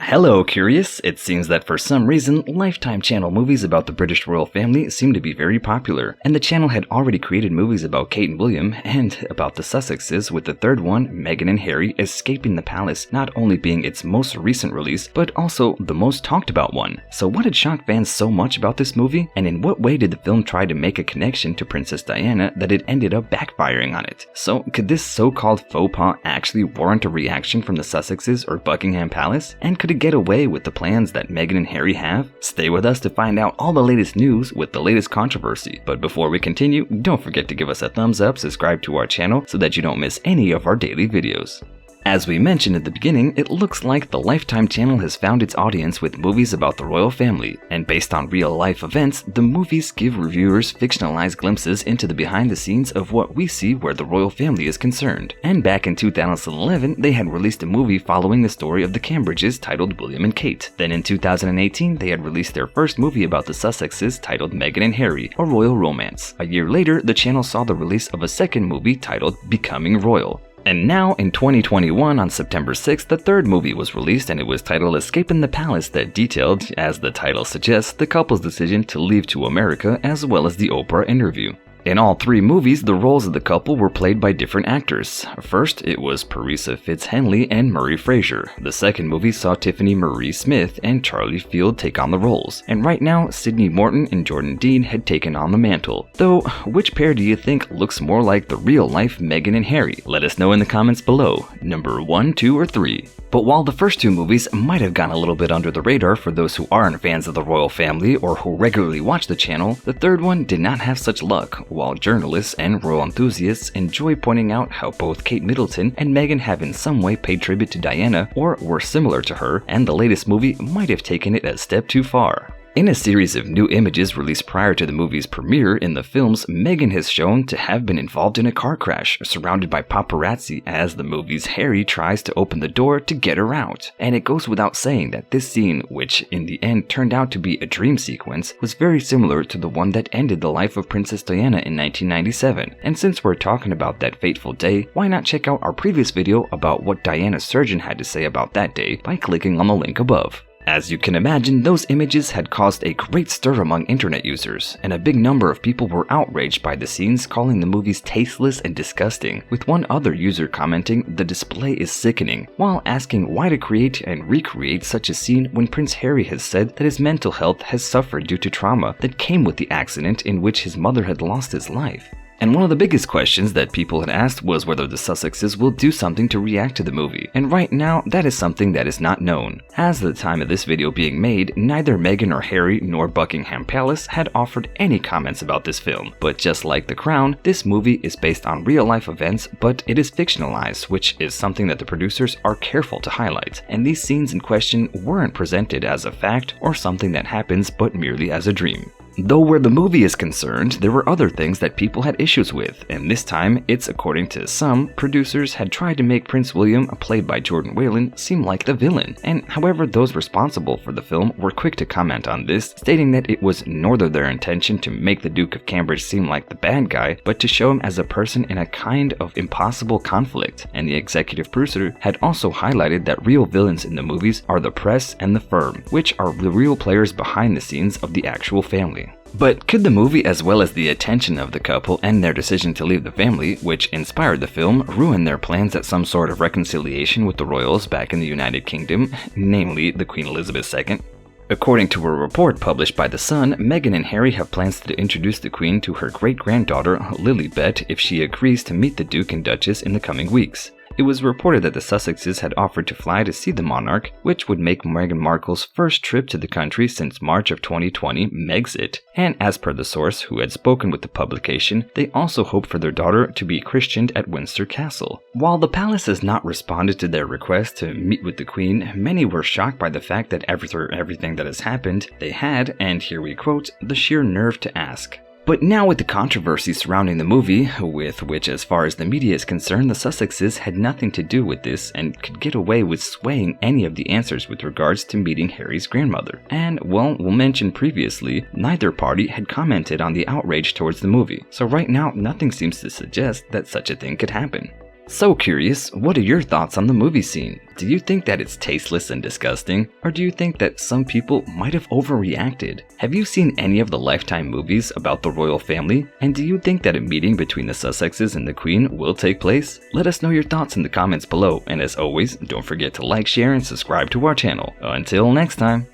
Hello, Curious! It seems that for some reason, Lifetime channel movies about the British royal family seem to be very popular, and the channel had already created movies about Kate and William and about the Sussexes, with the third one, Meghan and Harry Escaping the Palace, not only being its most recent release, but also the most talked about one. So what had shocked fans so much about this movie, and in what way did the film try to make a connection to Princess Diana that it ended up backfiring on it? So could this so-called faux pas actually warrant a reaction from the Sussexes or Buckingham Palace? And could it get away with the plans that Meghan and Harry have? Stay with us to find out all the latest news with the latest controversy. But before we continue, don't forget to give us a thumbs up, subscribe to our channel so that you don't miss any of our daily videos. As we mentioned at the beginning, it looks like the Lifetime channel has found its audience with movies about the royal family, and based on real-life events, the movies give reviewers fictionalized glimpses into the behind-the-scenes of what we see where the royal family is concerned. And back in 2011, they had released a movie following the story of the Cambridges titled William and Kate. Then in 2018, they had released their first movie about the Sussexes titled Meghan and Harry, a royal romance. A year later, the channel saw the release of a second movie titled Becoming Royal. And now, in 2021, on September 6th, the third movie was released, and it was titled Escaping the Palace, that detailed, as the title suggests, the couple's decision to leave to America, as well as the Oprah interview. In all three movies, the roles of the couple were played by different actors. First, it was Parisa Fitz-Henley and Murray Fraser. The second movie saw Tiffany Marie Smith and Charlie Field take on the roles. And right now, Sidney Morton and Jordan Dean had taken on the mantle. Though, which pair do you think looks more like the real-life Meghan and Harry? Let us know in the comments below. Number 1, 2, or 3. But while the first two movies might have gone a little bit under the radar for those who aren't fans of the royal family or who regularly watch the channel, the third one did not have such luck, while journalists and royal enthusiasts enjoy pointing out how both Kate Middleton and Meghan have in some way paid tribute to Diana or were similar to her, and the latest movie might have taken it a step too far. In a series of new images released prior to the movie's premiere in the films, Meghan has shown to have been involved in a car crash, surrounded by paparazzi as the movie's Harry tries to open the door to get her out. And it goes without saying that this scene, which in the end turned out to be a dream sequence, was very similar to the one that ended the life of Princess Diana in 1997. And since we're talking about that fateful day, why not check out our previous video about what Diana's surgeon had to say about that day by clicking on the link above. As you can imagine, those images had caused a great stir among internet users, and a big number of people were outraged by the scenes, calling the movies tasteless and disgusting, with one other user commenting, "The display is sickening," while asking why to create and recreate such a scene when Prince Harry has said that his mental health has suffered due to trauma that came with the accident in which his mother had lost his life. And one of the biggest questions that people had asked was whether the Sussexes will do something to react to the movie, and right now that is something that is not known. As of the time of this video being made, neither Meghan or Harry nor Buckingham Palace had offered any comments about this film, but just like The Crown, this movie is based on real-life events, but it is fictionalized, which is something that the producers are careful to highlight, and these scenes in question weren't presented as a fact or something that happens but merely as a dream. Though where the movie is concerned, there were other things that people had issues with, and this time, it's according to some, producers had tried to make Prince William, played by Jordan Whalen, seem like the villain. And however, those responsible for the film were quick to comment on this, stating that it was neither their intention to make the Duke of Cambridge seem like the bad guy, but to show him as a person in a kind of impossible conflict. And the executive producer had also highlighted that real villains in the movies are the press and the firm, which are the real players behind the scenes of the actual family. But could the movie, as well as the attention of the couple and their decision to leave the family, which inspired the film, ruin their plans at some sort of reconciliation with the royals back in the United Kingdom, namely the Queen Elizabeth II? According to a report published by The Sun, Meghan and Harry have plans to introduce the Queen to her great-granddaughter, Lilibet, if she agrees to meet the Duke and Duchess in the coming weeks. It was reported that the Sussexes had offered to fly to see the monarch, which would make Meghan Markle's first trip to the country since March of 2020 Megxit. And as per the source who had spoken with the publication, they also hope for their daughter to be christened at Windsor Castle. While the palace has not responded to their request to meet with the Queen, many were shocked by the fact that after everything that has happened, they had, and here we quote, the sheer nerve to ask. But now with the controversy surrounding the movie, with which as far as the media is concerned, the Sussexes had nothing to do with this and could get away with swaying any of the answers with regards to meeting Harry's grandmother. And, well, we'll mention previously, neither party had commented on the outrage towards the movie, so right now nothing seems to suggest that such a thing could happen. So curious, what are your thoughts on the movie scene? Do you think that it's tasteless and disgusting? Or do you think that some people might have overreacted? Have you seen any of the Lifetime movies about the royal family? And do you think that a meeting between the Sussexes and the Queen will take place? Let us know your thoughts in the comments below, and as always, don't forget to like, share, and subscribe to our channel. Until next time.